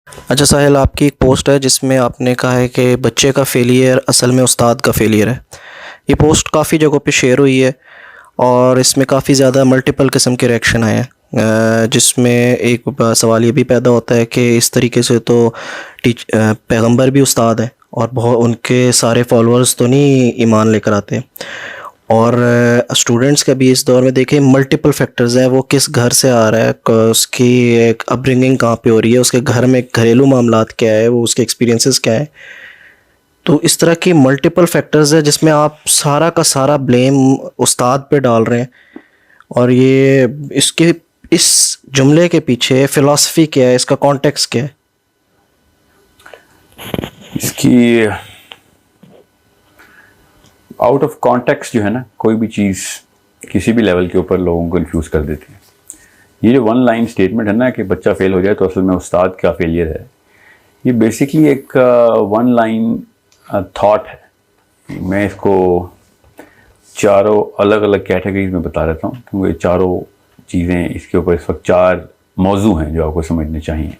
अच्छा साहिल, आपकी एक पोस्ट है जिसमें आपने कहा है कि बच्चे का फेलियर असल में उस्ताद का फेलियर है। ये पोस्ट काफ़ी जगहों पे शेयर हुई है और इसमें काफ़ी ज़्यादा मल्टीपल किस्म के रिएक्शन आए हैं। जिसमें एक सवाल ये भी पैदा होता है कि इस तरीके से तो पैगंबर भी उस्ताद हैं और बहुत उनके सारे फॉलोअर्स तो नहीं ईमान लेकर आते। और स्टूडेंट्स का भी इस दौर में देखें मल्टीपल फैक्टर्स हैं, वो किस घर से आ रहा है, उसकी एक अपब्रिंगिंग कहाँ पे हो रही है, उसके घर में घरेलू मामलात क्या है, वो उसके एक्सपीरियंसेस क्या है। तो इस तरह की मल्टीपल फैक्टर्स है जिसमें आप सारा का सारा ब्लेम उस्ताद पे डाल रहे हैं। और ये इसके इस जुमले के पीछे फ़िलासफ़ी क्या है, इसका कॉन्टेक्स्ट क्या है? इसकी आउट ऑफ कॉन्टेक्स्ट जो है ना, कोई भी चीज़ किसी भी लेवल के ऊपर लोगों को कन्फ्यूज़ कर देती है। ये जो वन लाइन स्टेटमेंट है ना कि बच्चा फेल हो जाए तो असल में उस्ताद का फेलियर है, ये बेसिकली एक वन लाइन थॉट है। मैं इसको चारों अलग अलग कैटेगरीज में बता देता हूँ, क्योंकि चारों चीज़ें इसके ऊपर इस वक्त चार मौजू हैं जो आपको समझने चाहिए।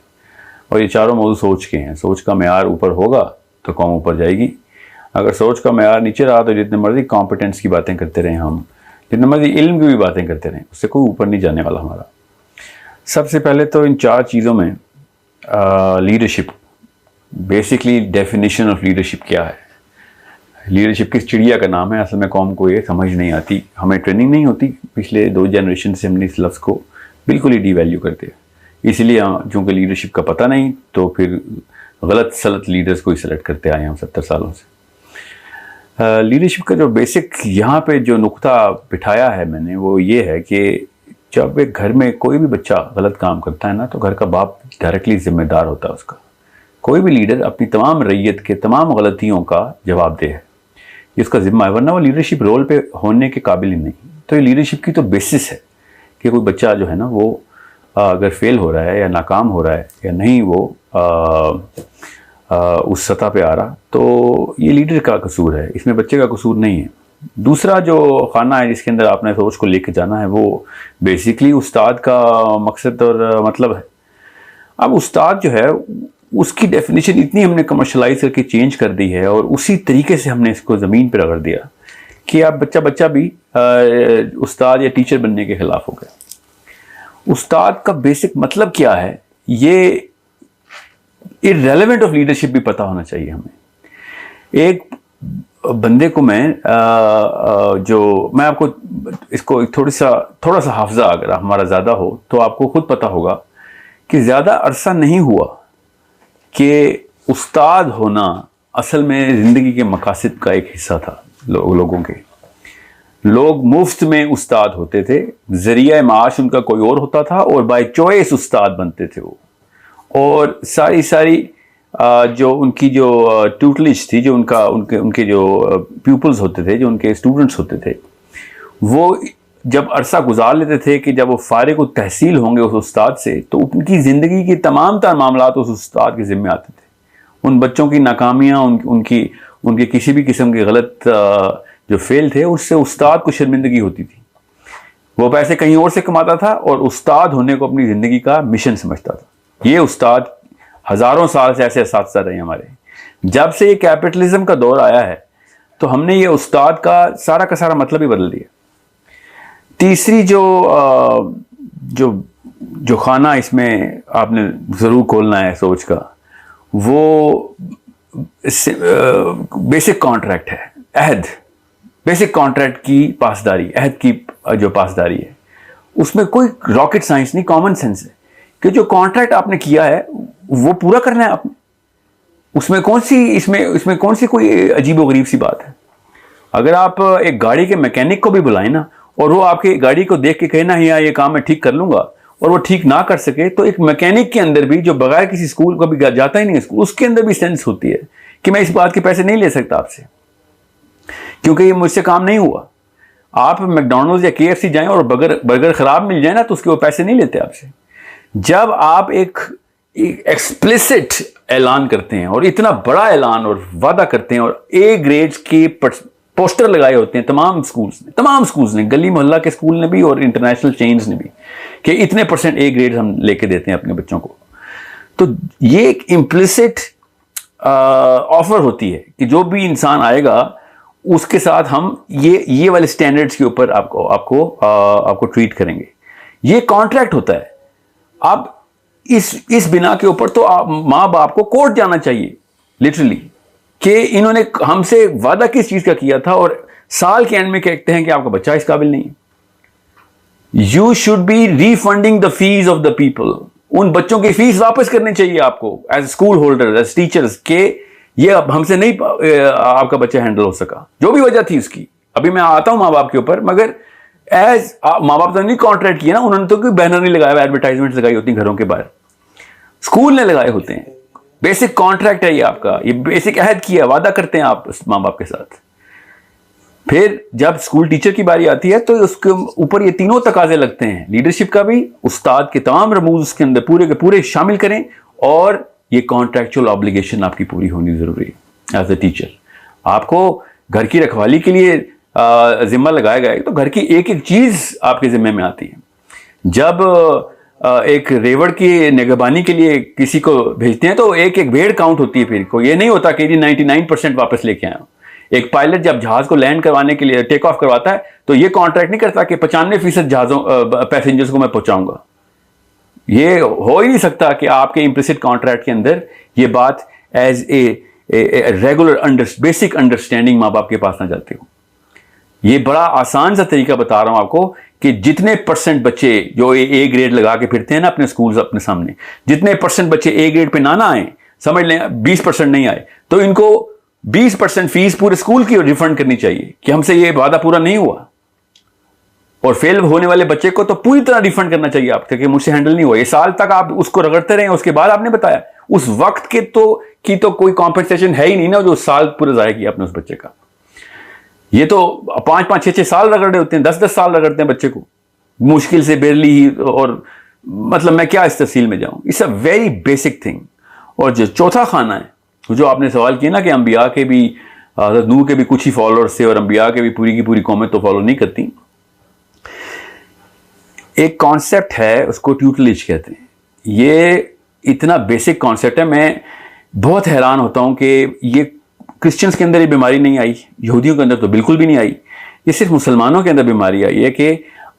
और ये चारों मौजू सोच के हैं। सोच का मेयार ऊपर होगा तो कौम ऊपर जाएगी। अगर सोच का मेयार नीचे रहा तो जितने मर्जी कॉम्पिटेंस की बातें करते रहें, हम जितने मर्जी इल्म की भी बातें करते रहें, उससे कोई ऊपर नहीं जाने वाला हमारा। सबसे पहले तो इन चार चीज़ों में leadership, basically definition of leadership क्या है। लीडरशिप किस चिड़िया का नाम है, असल में कौम को ये समझ नहीं आती। हमें ट्रेनिंग नहीं होती, पिछले 2 जनरेशन से हमने इस लफ्ज़ को बिल्कुल ही डीवैल्यू करते हैं। इसलिए चूँकि लीडरशिप का पता नहीं तो फिर गलत सलत लीडर्स को ही सेलेक्ट करते आए हम 70 सालों से। लीडरशिप का जो बेसिक यहाँ पे जो नुक्ता बिठाया है मैंने, वो ये है कि जब एक घर में कोई भी बच्चा गलत काम करता है ना, तो घर का बाप डायरेक्टली जिम्मेदार होता है उसका। कोई भी लीडर अपनी तमाम रैयत के तमाम गलतियों का जवाबदेह है, ये उसका जिम्मा है, वरना वो लीडरशिप रोल पे होने के काबिल ही नहीं। तो ये लीडरशिप की तो बेसिस है कि कोई बच्चा जो है ना वो अगर फेल हो रहा है या नाकाम हो रहा है या नहीं वो उस सतह पे आ रहा, तो ये लीडर का कसूर है, इसमें बच्चे का कसूर नहीं है। दूसरा जो खाना है जिसके अंदर आपने सोच को लेकर जाना है, वो बेसिकली उस्ताद का मकसद और मतलब है। अब उस्ताद जो है उसकी डेफिनेशन इतनी हमने कमर्शलाइज करके चेंज कर दी है और उसी तरीके से हमने इसको ज़मीन पर रगड़ दिया कि अब बच्चा भी उस्ताद या टीचर बनने के खिलाफ हो गया। उस्ताद का बेसिक मतलब क्या है, ये इररेलेवेंट ऑफ लीडरशिप भी पता होना चाहिए हमें। एक बंदे को मैं आपको इसको थोड़ा सा हाफजा अगर हमारा ज़्यादा हो तो आपको खुद पता होगा कि ज़्यादा अरसा नहीं हुआ कि उस्ताद होना असल में ज़िंदगी के मकासद का एक हिस्सा था। लोगों के लोग मुफ्त में उस्ताद होते थे, ज़रिया माश उनका कोई और होता था और बाय चॉइस उस्ताद बनते थे वो। और सारी जो उनकी जो ट्यूटलिज थी, जो उनके जो प्यूपल्स होते थे, जो उनके स्टूडेंट्स होते थे, वो जब अरसा गुजार लेते थे कि जब वो फारिग तहसील होंगे उस उस्ताद से, तो उनकी ज़िंदगी के तमाम तर मामलात उस उस्ताद के ज़िम्मे आते थे। उन बच्चों की नाकामियाँ, उनके किसी भी किस्म के गलत जो फेल थे, उससे उस्ताद को शर्मिंदगी होती थी। वो पैसे कहीं और से कमाता था और उस्ताद होने को अपनी ज़िंदगी का मिशन समझता था। ये उस्ताद हज़ारों साल से ऐसे असातिज़ा रहे हमारे। जब से ये कैपिटलिज्म का दौर आया है तो हमने ये उस्ताद का सारा मतलब ही बदल दिया। तीसरी जो खाना इसमें आपने ज़रूर खोलना है सोच का, वो बेसिक कॉन्ट्रैक्ट है, अहद। बेसिक कॉन्ट्रैक्ट की पासदारी, अहद की जो पासदारी है, उसमें कोई रॉकेट साइंस नहीं, कॉमन सेंस है कि जो कॉन्ट्रैक्ट आपने किया है वो पूरा करना है आपने। इसमें कौन सी कोई अजीबोगरीब सी बात है। अगर आप एक गाड़ी के मैकेनिक को भी बुलाएं ना और वो आपकी गाड़ी को देख के कहे ना यहाँ ये काम मैं ठीक कर लूंगा, और वो ठीक ना कर सके, तो एक मैकेनिक के अंदर भी, जो बगैर किसी स्कूल का भी जाता ही नहीं स्कूल, उसके अंदर भी सेंस होती है कि मैं इस बात के पैसे नहीं ले सकता आपसे, क्योंकि ये मुझसे काम नहीं हुआ। आप मैकडॉनल्ड्स या KFC जाएं और बर्गर खराब मिल जाए ना, तो उसके वो पैसे नहीं लेते आपसे। जब आप एक एक्सप्लिसिट ऐलान करते हैं, और इतना बड़ा ऐलान और वादा करते हैं, और A ग्रेड्स के पोस्टर लगाए होते हैं तमाम स्कूल्स ने, गली मोहल्ला के स्कूल ने भी और इंटरनेशनल चेन्स ने भी, कि इतने % A ग्रेड हम लेके देते हैं अपने बच्चों को, तो ये एक इम्प्लिसिट ऑफर होती है कि जो भी इंसान आएगा उसके साथ हम ये वाले स्टैंडर्ड्स के ऊपर आपको ट्रीट करेंगे। ये कॉन्ट्रैक्ट होता है। अब इस बिना के ऊपर तो माँ बाप को कोर्ट जाना चाहिए लिटरली, कि इन्होंने हमसे वादा किस चीज का किया था और साल के एंड में कहते हैं कि आपका बच्चा इस काबिल नहीं है। You should be refunding the fees of the people. उन बच्चों की फीस वापस करनी चाहिए आपको as school holder, as teachers, के ये अब हमसे नहीं आपका बच्चा हैंडल हो सका, जो भी वजह थी उसकी। अभी मैं आता हूं माँ बाप के ऊपर, मगर एज माँ बाप तो नहीं कॉन्ट्रैक्ट किया ना, उन्होंने तो कोई बैनर नहीं लगाया, एडवर्टाइजमेंट लगाई होती घरों के बाहर, स्कूल ने लगाए होते हैं। बेसिक कॉन्ट्रैक्ट है ये आपका, ये बेसिक अहद किया, वादा करते हैं आप माँ बाप के साथ। फिर जब स्कूल टीचर की बारी आती है तो उसके ऊपर ये तीनों तकाजे लगते हैं, लीडरशिप का भी, उस्ताद के तमाम रमूज उसके अंदर पूरे के पूरे शामिल करें, और ये कॉन्ट्रैक्चुअल ऑब्लिगेशन आपकी पूरी होनी जरूरी है एज ए टीचर। आपको घर की रखवाली के लिए जिम्मा लगाया गया है, तो घर की एक एक चीज आपके जिम्मे में आती है। जब एक रेवड़ की निगरानी के लिए किसी को भेजते हैं तो एक एक भेड़ काउंट होती है, फिर को ये नहीं होता कि 99% वापस लेके आया। एक पायलट जब जहाज को लैंड करवाने के लिए टेक ऑफ करवाता है तो ये कॉन्ट्रैक्ट नहीं करता कि 95% जहाजों पैसेंजर्स को मैं पहुंचाऊंगा। ये हो ही नहीं सकता कि आपके इम्प्लिसिट कॉन्ट्रैक्ट के अंदर ये बात as a regular basic understanding माँ बाप के पास ना जाते हो। ये बड़ा आसान सा तरीका बता रहा हूं आपको कि जितने % बच्चे जो ए ग्रेड लगा के फिरते हैं ना अपने स्कूल अपने सामने, जितने % बच्चे ए ग्रेड पे ना आए, समझ लें 20% नहीं आए, तो इनको 20% फीस पूरे स्कूल की रिफंड करनी चाहिए कि हमसे ये वादा पूरा नहीं हुआ। और फेल होने वाले बच्चे को तो पूरी तरह रिफंड करना चाहिए आपके कि मुझसे हैंडल नहीं हुआ। ये साल तक आप उसको रगड़ते रहे, उसके बाद आपने बताया, उस वक्त के तो कोई कॉम्पेंसेशन है ही नहीं ना, जो साल पूरा जाया किया आपने उस बच्चे का। ये तो 5-5, 6-6 साल रगड़ रहे होते हैं, 10-10 साल रगड़ते हैं बच्चे को, मुश्किल से बेरली ही। और मतलब मैं क्या इस तफसील में जाऊं, it's a very basic thing. और जो चौथा खाना है, जो आपने सवाल किया ना कि अंबिया के भी, हज़रत नूह के भी कुछ ही फॉलोअर्स थे और अंबिया के भी पूरी की पूरी कौमें तो फॉलो नहीं करती। एक कॉन्सेप्ट है, उसको ट्यूटलेज कहते हैं। ये इतना बेसिक कॉन्सेप्ट है, मैं बहुत हैरान होता हूं कि ये क्रिश्चियंस के अंदर ये बीमारी नहीं आई, यहूदियों के अंदर तो बिल्कुल भी नहीं आई। ये सिर्फ मुसलमानों के अंदर बीमारी आई है कि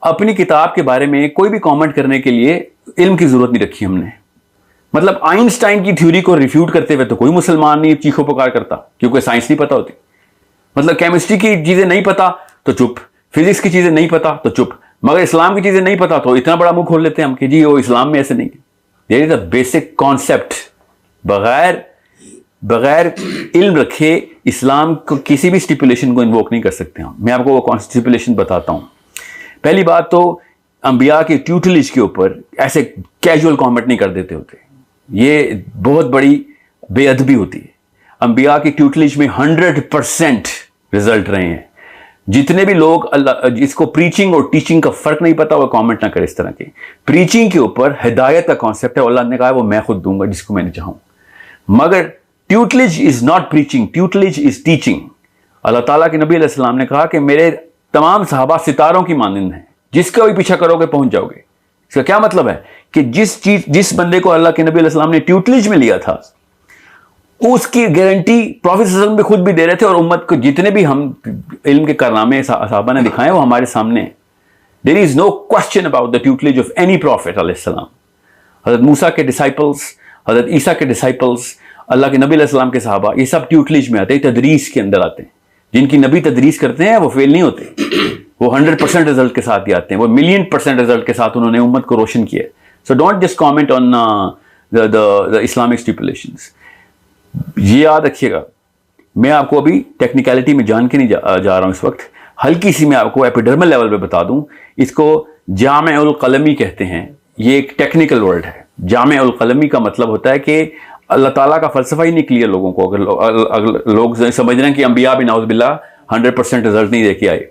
अपनी किताब के बारे में कोई भी कमेंट करने के लिए इल्म की जरूरत नहीं रखी हमने। मतलब आइंस्टाइन की थ्योरी को रिफ्यूट करते हुए तो कोई मुसलमान नहीं चीखो पुकार करता, क्योंकि साइंस नहीं पता होती। मतलब केमिस्ट्री की चीजें नहीं पता तो चुप, फिजिक्स की चीजें नहीं पता तो चुप, मगर इस्लाम की चीजें नहीं पता तो इतना बड़ा मुंह खोल लेते हैं हम कि जी वो इस्लाम में ऐसे नहीं है। There is a basic concept. बगैर इल्म रखे इस्लाम को किसी भी स्टिपुलेशन को इन्वोक नहीं कर सकते हम। मैं आपको वो स्टिपुलेशन बताता हूं। पहली बात तो अंबिया के ट्यूटलेज के ऊपर ऐसे कैजुअल कमेंट नहीं कर देते होते, ये बहुत बड़ी बेअदबी होती है। अंबिया के ट्यूटलेज में 100% रिजल्ट रहे हैं। जितने भी लोग अल्लाह जिसको प्रीचिंग और टीचिंग का फर्क नहीं पता, वो कमेंट ना करे इस तरह के। प्रीचिंग के ऊपर हिदायत का कॉन्सेप्ट है, अल्लाह ने कहा वो मैं खुद दूंगा जिसको मैंने चाहूं। मगर tutelage is not preaching, tutelage is teaching. अल्लाह ताला के नबी अलैहि सलाम ने कहा कि मेरे तमाम सहाबा सितारों की मानंद हैं, जिसका भी पीछा करोगे पहुंच जाओगे। इसका क्या मतलब है कि जिस बंदे को अल्लाह के नबी अलैहि सलाम ने ट्यूटलेज में लिया था, उसकी गारंटी प्रॉफेट सल्लल्लाहु अलैहि वसल्लम भी खुद भी दे रहे थे, और उम्मत को जितने भी हम इल्म के कारनामे सहाबा ने दिखाए वो हमारे सामने। There is no question about the tutelage of any prophet अलैहि सलाम। हजरत मूसा के डिसाइपल्स, हजरत ईसा के डिसाइपल्स, अल्लाह के नबी अलैहि सलाम के सहाबा, ये सब ट्यूटलेज में आते हैं, तदरीस के अंदर आते हैं। जिनकी नबी तदरीस करते हैं वो फेल नहीं होते, वो 100% रिजल्ट के साथ ही आते हैं, वो 1,000,000% रिजल्ट के साथ उन्होंने उम्मत को रोशन किया। So don't just comment on the Islamic stipulations. ये याद रखिएगा। मैं आपको अभी टेक्निकलिटी में जान के नहीं जा रहा हूं इस वक्त, हल्की सी मैं आपको एपिडर्मल लेवल पे बता दूं। इसको जामे-उल कलमी कहते हैं। ये एक टेक्निकल वर्ड है। जामे-उल कलमी का मतलब होता है कि अल्लाह ताला का फलसफा ही नहीं क्लियर लोगों को। अगर लोग समझ रहे हैं कि अंबिया भी नाउज़ुबिल्लाह 100% रिजल्ट नहीं देके आए।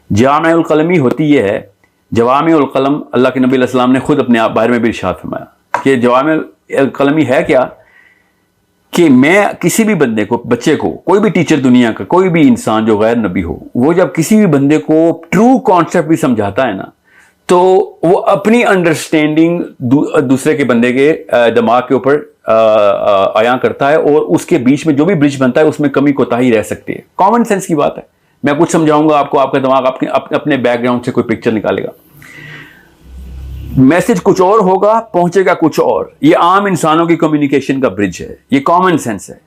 जामे-उल कलमी होती यह है, जवामे-उल कलम, अल्लाह के नबी अलैहि सलाम ने खुद अपने बारे में भी इरशाद फरमाया कि जवामे-उल कलमी है क्या, कि मैं किसी भी बंदे को, बच्चे को, कोई भी टीचर दुनिया का, कोई भी इंसान जो गैर नबी हो, वो जब किसी भी बंदे को ट्रू कॉन्सेप्ट भी समझाता है ना, तो वो अपनी अंडरस्टैंडिंग दूसरे के बंदे के दिमाग के ऊपर आया करता है, और उसके बीच में जो भी ब्रिज बनता है उसमें कमी कोताही रह सकती है। कॉमन सेंस की बात है। मैं कुछ समझाऊंगा आपको, आपका दिमाग अपने बैकग्राउंड से कोई पिक्चर निकालेगा, मैसेज कुछ और होगा, पहुंचेगा कुछ और। ये आम इंसानों की कम्युनिकेशन का ब्रिज है, ये कॉमन सेंस है।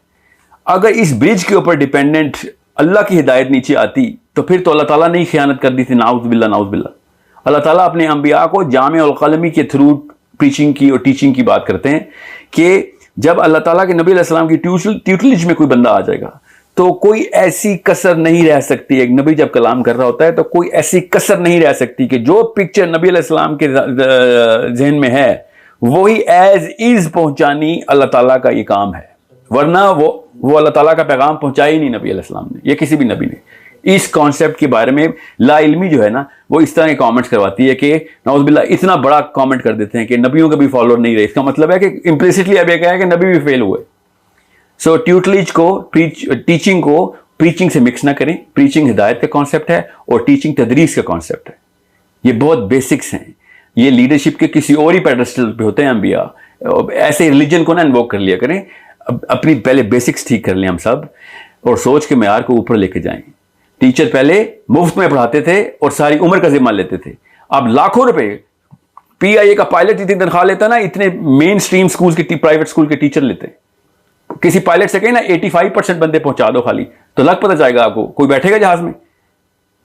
अगर इस ब्रिज के ऊपर डिपेंडेंट अल्लाह की हिदायत नीचे आती तो फिर तो अल्लाह ताला ने ही खयानत कर दी थी। नाउज़ बिल्ला। अल्लाह ताला अपने अंबिया को जामे और कलमी के थ्रू प्रीचिंग की और टीचिंग की बात करते हैं कि जब अल्लाह ताला के नबी अलैहिस्सलाम की ट्यूटलेज में कोई बंदा आ जाएगा तो कोई ऐसी कसर नहीं रह सकती। एक नबी जब कलाम कर रहा होता है तो कोई ऐसी कसर नहीं रह सकती कि जो पिक्चर नबी अलैहिस्सलाम के जहन में है वही एज इज पहुंचानी अल्लाह ताला का ये काम है। वरना वो अल्लाह ताला का पैगाम पहुंचाया ही नहीं नबी अलैहिस्सलाम ने, या किसी भी नबी ने। इस कॉन्सेप्ट के बारे में लाइल्मी जो है ना, वो इस तरह के कमेंट्स करवाती है कि नाउज़ बिल्लाह इतना बड़ा कमेंट कर देते हैं कि नबियों के भी फॉलोअर नहीं रहे। इसका मतलब है कि इंप्लिसिटली अब ये कहा है कि नबी भी फेल हुए। सो ट्यूटलेज को, टीचिंग को प्रीचिंग से मिक्स ना करें। प्रीचिंग हिदायत का कॉन्सेप्ट है और टीचिंग तदरीस का कॉन्सेप्ट है। ये बहुत बेसिक्स हैं। ये लीडरशिप के किसी और ही पेडेस्टल पे होते हैं अंबिया। ऐसे रिलीजन को ना इन्वोक कर लिया करें। अपनी पहले बेसिक्स ठीक कर लें हम सब, और सोच के मेयार को ऊपर लेके जाएं। टीचर पहले मुफ्त में पढ़ाते थे और सारी उम्र का जिम्मा लेते थे। अब लाखों रुपए पीआईए का पायलट इतनी तनख्वाह लेता ना, इतने मेन स्ट्रीम स्कूल के प्राइवेट स्कूल के टीचर लेते। किसी पायलट से कहें ना 85% बंदे पहुंचा दो खाली, तो लग पता जाएगा आपको, कोई बैठेगा जहाज में।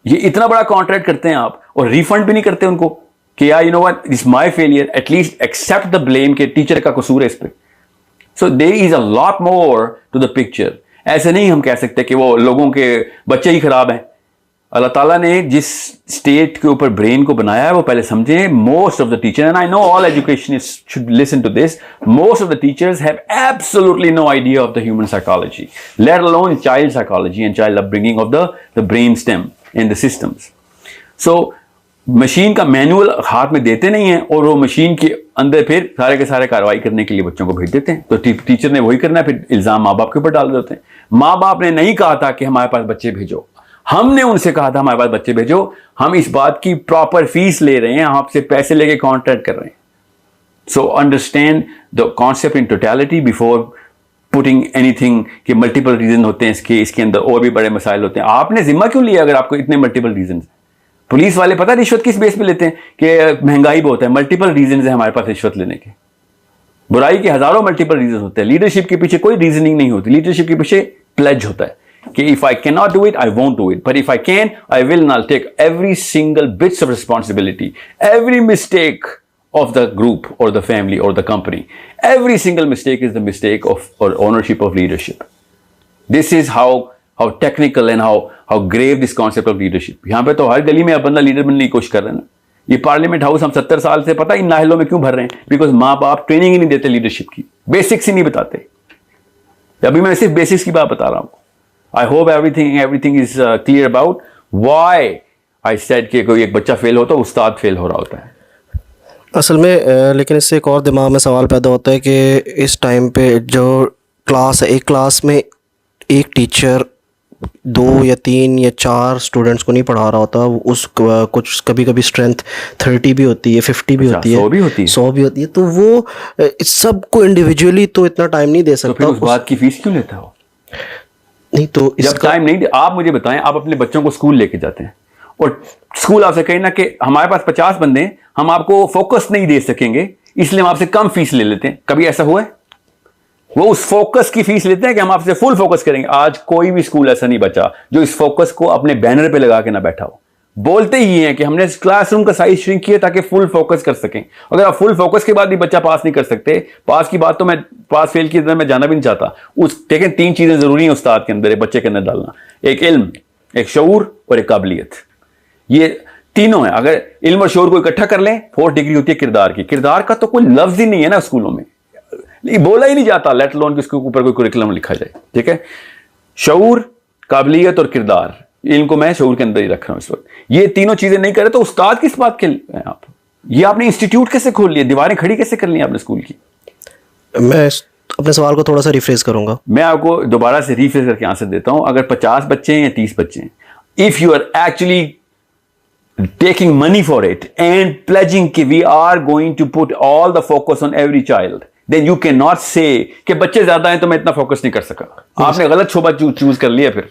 ये इतना बड़ा कॉन्ट्रैक्ट करते हैं आप, और रिफंड भी नहीं करते उनको कि यार you know what, it's my failure, at least accept the blame कि टीचर का कसूर है इस पे। So there is a lot more to the picture. ऐसे नहीं हम कह सकते कि वो लोगों के बच्चे ही खराब हैं। अल्लाह ताला ने जिस स्टेट के ऊपर ब्रेन को बनाया है वो पहले समझे। Most of the teacher, and I know all educationist should listen to this, most of the teachers have absolutely no idea of the human psychology, let alone child psychology and child upbringing of the brain stem in the systems. So machine का manual हाथ में देते नहीं है, और वो machine के अंदर फिर सारे के सारे कार्रवाई करने के लिए बच्चों को भेज देते हैं। तो टीचर ने वही करना है, फिर इल्जाम माँ बाप के ऊपर डाल देते हैं। माँ बाप ने नहीं कहा था कि हमारे पास बच्चे भेजो, हमने उनसे कहा था हमारे पास बच्चे भेजो। हम इस बात की प्रॉपर फीस ले रहे हैं, आपसे पैसे लेके कॉन्ट्रैक्ट कर रहे हैं। So understand the concept in totality before putting anything कि मल्टीपल रीजन होते हैं इसके अंदर और भी बड़े मसाइल होते हैं। आपने जिम्मा क्यों लिया अगर आपको इतने मल्टीपल रीजन? पुलिस वाले पता रिश्वत किस बेस पे लेते हैं कि महंगाई बहुत है। मल्टीपल रीजन है हमारे पास रिश्वत लेने के। बुराई के हजारों मल्टीपल रीजन होते हैं। लीडरशिप के पीछे कोई रीजनिंग नहीं होती। लीडरशिप के पीछे प्लेज होता है कि if I can not do it I won't do it, but if I can I will not take every single bits of responsibility, every mistake of the group or the family or the company. Every single mistake is the mistake of or ownership of leadership. This is how technical and how grave this concept of leadership. यहाँ पे तो हर गली में अब बंदा leader बनने की कोशिश कर रहे हैं ना। ये पार्लियामेंट हाउस हम 70 साल से पता इन नाहलों में क्यों भर रहे हैं? बिकॉज माँ बाप ट्रेनिंग ही नहीं देते लीडरशिप की, बेसिक्स ही नहीं बताते। अभी मैं सिर्फ बेसिक्स की बात बता रहा हूँ। I hope everything is clear about why I said कि कोई एक बच्चा फेल होता है, उस्ताद फेल हो रहा होता है। असल में लेकिन इससे एक और दिमाग में सवाल पैदा होता है कि इस टाइम पे जो क्लास है, एक क्लास में एक टीचर 2 या 3 या 4 स्टूडेंट्स को नहीं पढ़ा रहा होता। उस कुछ कभी कभी स्ट्रेंथ 30 भी होती है, 50 भी होती है, 100 भी होती है। तो वो इस सब को इंडिविजुअली तो इतना टाइम नहीं दे सकता। तो फिर उस बात की फीस क्यों लेता हो? नहीं तो जब टाइम नहीं दे, आप मुझे बताएं, आप अपने बच्चों को स्कूल लेके जाते हैं और स्कूल आपसे कहे ना कि हमारे पास 50 बंदे हैं, हम आपको फोकस नहीं दे सकेंगे इसलिए हम आपसे कम फीस ले लेते हैं। कभी ऐसा हुआ है? वो उस फोकस की फीस लेते हैं कि हम आपसे फुल फोकस करेंगे। आज कोई भी स्कूल ऐसा नहीं बचा जो इस फोकस को अपने बैनर पे लगा के ना बैठा हो। बोलते ही हैं कि हमने क्लासरूम का साइज श्रिंक किया ताकि फुल फोकस कर सकें। अगर आप फुल फोकस के बाद भी बच्चा पास नहीं कर सकते, पास की बात तो मैं पास फेल की तरह मैं जाना भी नहीं चाहता। लेकिन 3 चीजें जरूरी हैं उस्ताद के अंदर, बच्चे के अंदर डालना। एक इल्म, एक शऊर और एक काबिलियत। ये तीनों है। अगर इल्म और शऊर को इकट्ठा कर लें, 4th डिग्री होती है किरदार की। किरदार का तो कोई लफ्ज ही नहीं है ना स्कूलों में, बोला ही नहीं जाता, लेट अलोन कि उसके ऊपर कोई कुरिकुलम लिखा जाए। ठीक है, शऊर, काबिलियत और किरदार, इल्म को मैं शऊर के अंदर ही रख रहा हूं इस वक्त। ये तीनों चीजें नहीं करे तो उस्ताद किस बात के हैं आप? ये आपने इंस्टीट्यूट कैसे खोल लिया, दीवारें खड़ी कैसे कर ली आपने स्कूल की? मैं अपने सवाल को थोड़ा सा रिफ्रेश करूंगा। मैं आपको दोबारा से रिफ्रेश करके आंसर देता हूं। अगर 50 बच्चे हैं या 30 बच्चे हैं, if you are actually taking money for it and pledging कि we are going to put all the focus on every child, then you cannot say कि बच्चे ज्यादा हैं तो मैं इतना फोकस नहीं कर सका। आपने गलत शोबा चूज कर लिया। फिर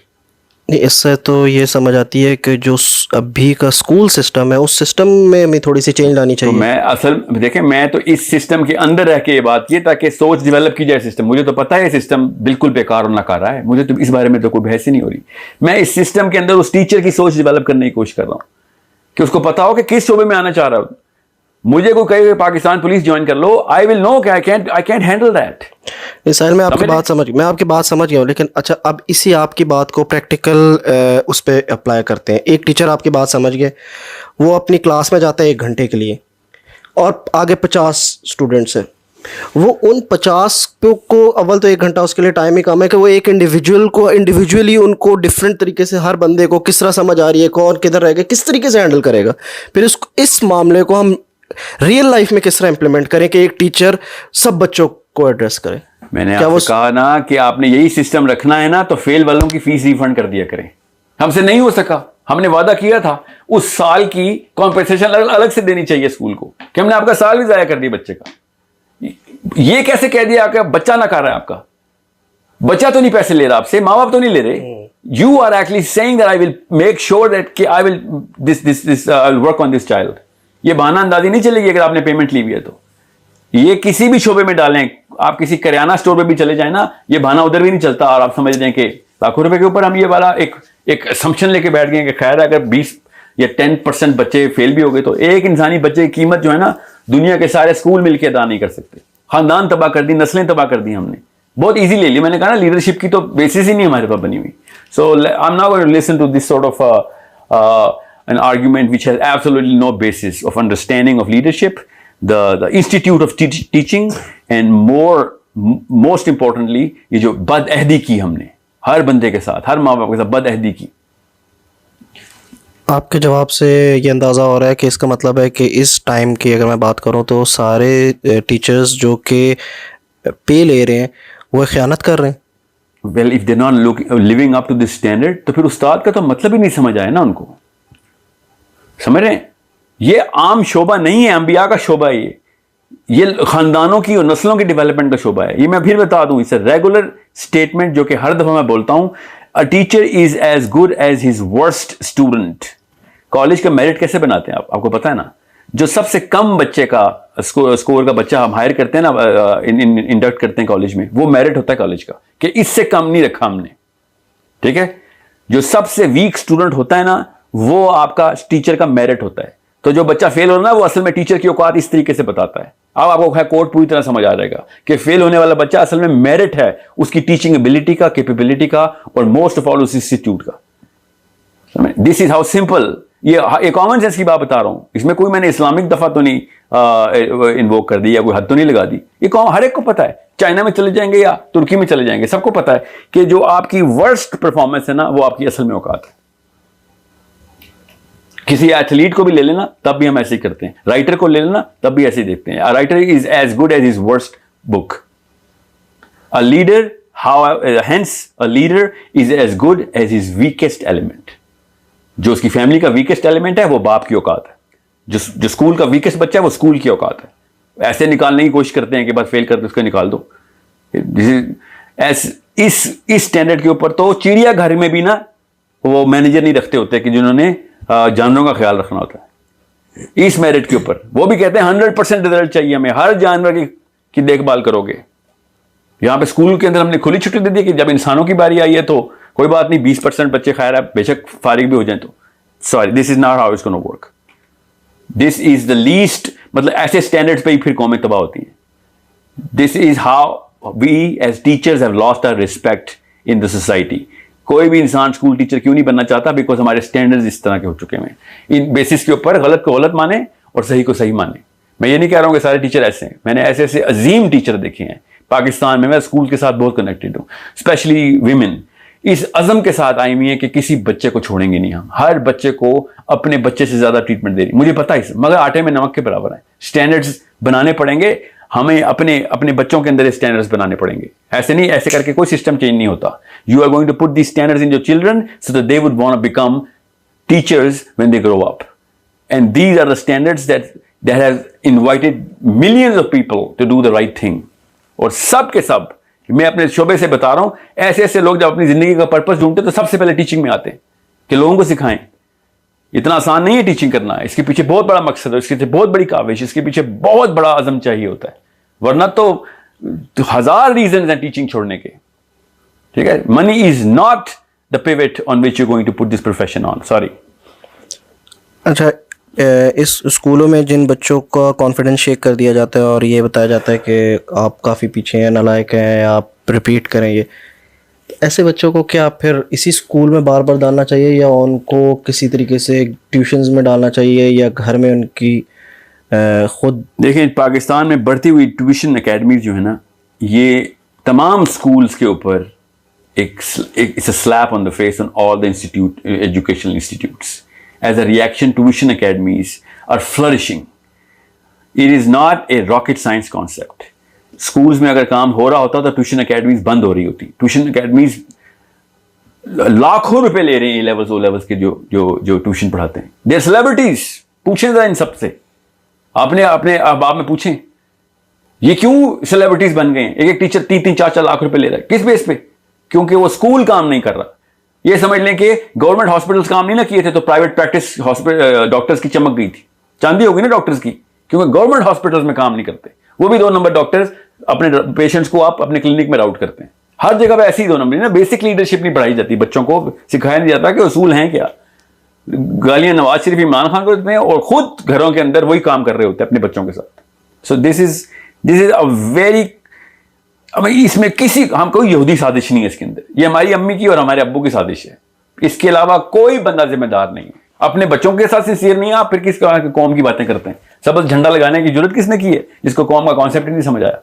नहीं, इससे तो ये समझ आती है कि जो अभी का स्कूल सिस्टम है उस सिस्टम में हमें थोड़ी सी चेंज लानी तो चाहिए। मैं असल देखें, मैं तो इस सिस्टम के अंदर रह के ये बात की ताकि सोच डेवलप की जाए सिस्टम। मुझे तो पता है सिस्टम बिल्कुल बेकार और नकारा है, मुझे तो इस बारे में तो कोई बहस ही नहीं हो रही। मैं इस सिस्टम के अंदर उस टीचर की सोच डेवलप करने की कोशिश कर रहा हूँ कि उसको पता हो कि किस शोबे में आना चाह रहा हूँ। मुझे कोई कहे पाकिस्तान पुलिस ज्वाइन कर लो, आई विल नो कि आई कैंट हैंडल दैट। साहिल, मैं आपकी बात समझ गया हूँ, लेकिन अच्छा अब इसी आपकी बात को प्रैक्टिकल उस पर अप्लाई करते हैं। एक टीचर आपकी बात समझ गए, वो अपनी क्लास में जाता है 1 घंटे के लिए और आगे 50 स्टूडेंट्स हैं। वो उन 50 को अव्वल तो 1 घंटा उसके लिए टाइम ही कम है कि वो एक इंडिविजुअल को इंडिविजुअली उनको डिफरेंट तरीके से हर बंदे को किस तरह समझ आ रही है, कौन किधर रहेगा, किस तरीके से हैंडल करेगा। फिर इस मामले को हम रियल लाइफ में किस तरह इंप्लीमेंट करें कि एक टीचर सब बच्चों को एड्रेस करे। मैंने आपसे कहा ना कि आपने यही सिस्टम रखना है ना, तो फेल वालों की फीस रिफंड कर दिया करें। हमसे नहीं हो सका, हमने वादा किया था उस साल की कॉम्पेंसेशन अलग से देनी चाहिए स्कूल को, कि हमने आपका साल भी जाया कर दिया बच्चे का। ये कैसे कह दिया कि बच्चा ना कर रहा है आपका? बच्चा तो नहीं पैसे ले रहा आपसे, माँ बाप तो नहीं ले रहे। You are actually saying that I will make sure that कि I will this I will work on this child. ये बहाना अंदाजी नहीं चलेगी अगर आपने पेमेंट ली हुई है तो। ये किसी भी शोबे में डालें, आप किसी करियाना स्टोर पे भी चले जाए ना, ये बहाना उधर भी नहीं चलता। और आप समझ जाएं कि लाखों रुपए के ऊपर हम ये वाला एक असम्पशन लेके बैठ गए कि खैर अगर 20 या 10% बच्चे फेल भी हो गए तो एक इंसानी बच्चे की कीमत जो है ना, दुनिया के सारे स्कूल मिलकर अदा नहीं कर सकते। खानदान तबाह कर दी, नस्लें तबाह कर दी हमने। बहुत इजी ले ली। मैंने कहा ना, लीडरशिप की तो बेसिस ही नहीं हमारे पास बनी हुई। So I am not going to listen to this sort of an argument which has absolutely no basis of understanding of leadership, the institute of teaching, and most importantly ये जो बदअहदी की हमने हर बंदे के साथ, हर माँ बाप के साथ बदअहदी की। आपके जवाब से ये अंदाज़ा हो रहा है कि इसका मतलब है कि इस टाइम की अगर मैं बात करूं तो सारे टीचर्स जो कि पे ले रहे हैं वो ख़यानत कर रहे हैं। Well if they not living up to this standard, तो फिर उस्ताद का तो मतलब ही नहीं समझ आया ना उनको। समझ रहे हैं? ये आम शोबा नहीं है, अंबिया का शोबा है ये खानदानों की और नस्लों की डेवलपमेंट का शोबा है। ये मैं फिर बता दूं, इसे रेगुलर स्टेटमेंट जो कि हर दफा मैं बोलता हूं, a teacher is as good as his worst student. College का मेरिट कैसे बनाते हैं आपको पता है ना? जो सबसे कम बच्चे का स्कोर का बच्चा हम हायर करते हैं ना, इंडक्ट करते हैं कॉलेज में, वो मेरिट होता है कॉलेज का, कि इससे कम नहीं रखा हमने। ठीक है? जो सबसे वीक स्टूडेंट होता है ना, वो आपका टीचर का मेरिट होता है। तो जो बच्चा फेल हो रहा है ना, वो असल में टीचर की औकात इस तरीके से बताता है। अब आपको कोड पूरी तरह समझ आ जाएगा कि फेल होने वाला बच्चा असल में मेरिट है उसकी टीचिंग एबिलिटी का, कैपेबिलिटी का, और मोस्ट ऑफ ऑल उस इंस्टीट्यूट का। This is how simple. ये कॉमन सेंस की बात बता रहा हूं, इसमें कोई मैंने इस्लामिक दफा तो नहीं इन्वोक कर दी या कोई हद तो नहीं लगा दी। ये हर एक को पता है। चाइना में चले जाएंगे या तुर्की में चले जाएंगे, सबको पता है कि जो आपकी वर्स्ट परफॉर्मेंस है ना, वो आपकी असल में औकात है। किसी एथलीट को भी ले लेना तब भी हम ऐसे ही करते हैं, राइटर को ले लेना तब भी ऐसे ही देखते हैं। Writer is as good as his worst book. A leader hence a leader is as good as his weakest element. जो उसकी फैमिली का वीकेस्ट एलिमेंट है वो बाप की औकात है। जो स्कूल का वीकेस्ट बच्चा है वो स्कूल की औकात है। ऐसे निकालने की कोशिश करते हैं कि बस फेल करके उसको निकाल दो। इस स्टैंडर्ड के ऊपर तो चिड़ियाघर में भी ना वो मैनेजर नहीं रखते होते कि जिन्होंने जानवरों का ख्याल रखना होता है। इस मेरिट के ऊपर वो भी कहते हैं 100% रिजल्ट चाहिए हमें, हर जानवर की देखभाल करोगे। यहां पे स्कूल के अंदर हमने खुली छुट्टी दे दी कि जब इंसानों की बारी आई है तो कोई बात नहीं, 20% बच्चे खैर है, बेशक फारिग भी हो जाए तो। Sorry, this is not how it's gonna work. This is the least, मतलब ऐसे स्टैंडर्ड्स पे ही फिर कौमें तबाह होती है। This is how we as teachers have lost our respect in the society. कोई भी इंसान स्कूल टीचर क्यों नहीं बनना चाहता? बिकॉज हमारे स्टैंडर्ड्स इस तरह के हो चुके हैं। इन बेसिस के ऊपर गलत को गलत माने और सही को सही माने। मैं ये नहीं कह रहा हूं कि सारे टीचर ऐसे हैं, मैंने ऐसे ऐसे अजीम टीचर देखे हैं पाकिस्तान में। मैं स्कूल के साथ बहुत कनेक्टेड हूं, स्पेशली विमेन इस अज़म के साथ आई हुई है कि किसी बच्चे को छोड़ेंगे नहीं हम, हर बच्चे को अपने बच्चे से ज्यादा ट्रीटमेंट दे रही। मुझे पता है, मगर आटे में नमक के बराबर है। स्टैंडर्ड्स बनाने पड़ेंगे हमें, अपने बच्चों के अंदर स्टैंडर्ड्स बनाने पड़ेंगे। ऐसे नहीं, ऐसे करके कोई सिस्टम चेंज नहीं होता। You are going to put the standards in your children so that they would want to become teachers when they grow up. and these are the standards that has invited millions of people to do the right thing. और सब के सब, मैं अपने शोबे से बता रहा हूं, ऐसे ऐसे लोग जब अपनी जिंदगी का पर्पस ढूंढते तो सबसे पहले टीचिंग में आते हैं कि लोगों को सिखाएं। इतना आसान नहीं है टीचिंग करना, इसके पीछे बहुत बड़ा मकसद है, इसके पीछे बहुत बड़ी काविश, इसके पीछे बहुत बड़ा अज़म चाहिए होता है, वरना तो हजार रीजन हैं टीचिंग छोड़ने के। ठीक है, money is not the pivot on which you going to put this profession on, sorry. अच्छा, इस स्कूलों में जिन बच्चों का कॉन्फिडेंस शेक कर दिया जाता है और ये बताया जाता है कि आप काफ़ी पीछे हैं, नालायक हैं, आप रिपीट करें, ये ऐसे बच्चों को क्या फिर इसी स्कूल में बार बार डालना चाहिए या उनको किसी तरीके से ट्यूशन्स में डालना चाहिए या घर में उनकी खुद? देखिए, पाकिस्तान में बढ़ती हुई ट्यूशन एकेडमीज जो है ना, ये तमाम स्कूल्स के ऊपर एक slap on the face on all the institute, educational institutes. As a reaction, tuition academies are flourishing. It is not a rocket science concept. Schools में अगर काम हो रहा होता तो ट्यूशन अकेडमीज बंद हो रही होती। ट्यूशन अकेडमीज लाखों रुपए ले रहे हैं लेवल्स ओ लेवल्स के जो ट्यूशन पढ़ाते हैं। They are celebrities. पूछें जरा इन सबसे, आपने आप में पूछें ये क्यों सेलिब्रिटीज बन गए हैं? एक टीचर 3-4 लाख रुपए ले रहा है, किस बेस पे? क्योंकि वो स्कूल काम नहीं कर रहा। ये समझ लें कि गवर्नमेंट हॉस्पिटल्स काम नहीं ना किए थे तो प्राइवेट प्रैक्टिस हॉस्पिटल डॉक्टर्स की चमक गई थी, चांदी होगी ना डॉक्टर्स की, क्योंकि गवर्नमेंट हॉस्पिटल्स में काम नहीं करते। वो भी 2 नंबर डॉक्टर्स अपने पेशेंट्स को आप अपने क्लिनिक में राउट करते हैं। हर जगह पे ऐसी ही 2 नंबर ना, बेसिक लीडरशिप नहीं पढ़ाई जाती, बच्चों को सिखाया नहीं जाता कि उसूल हैं क्या। गालियां नवाज शरीफ, इमरान खान को देते हैं और खुद घरों के अंदर वही काम कर रहे होते हैं अपने बच्चों के साथ। So this is a very, इसमें हम कोई यहूदी साजिश नहीं है इसके अंदर, ये हमारी अम्मी की और हमारे अब्बू की साजिश है। इसके अलावा कोई बंदा जिम्मेदार नहीं है। अपने बच्चों के साथ सिंसियर नहीं है आप, फिर किस कौम की बातें करते हैं? सब बस झंडा लगाने की जरूरत किसने की है, जिसको कौम का कॉन्सेप्ट ही नहीं समझ आया।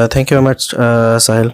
Thank you very much Sahil.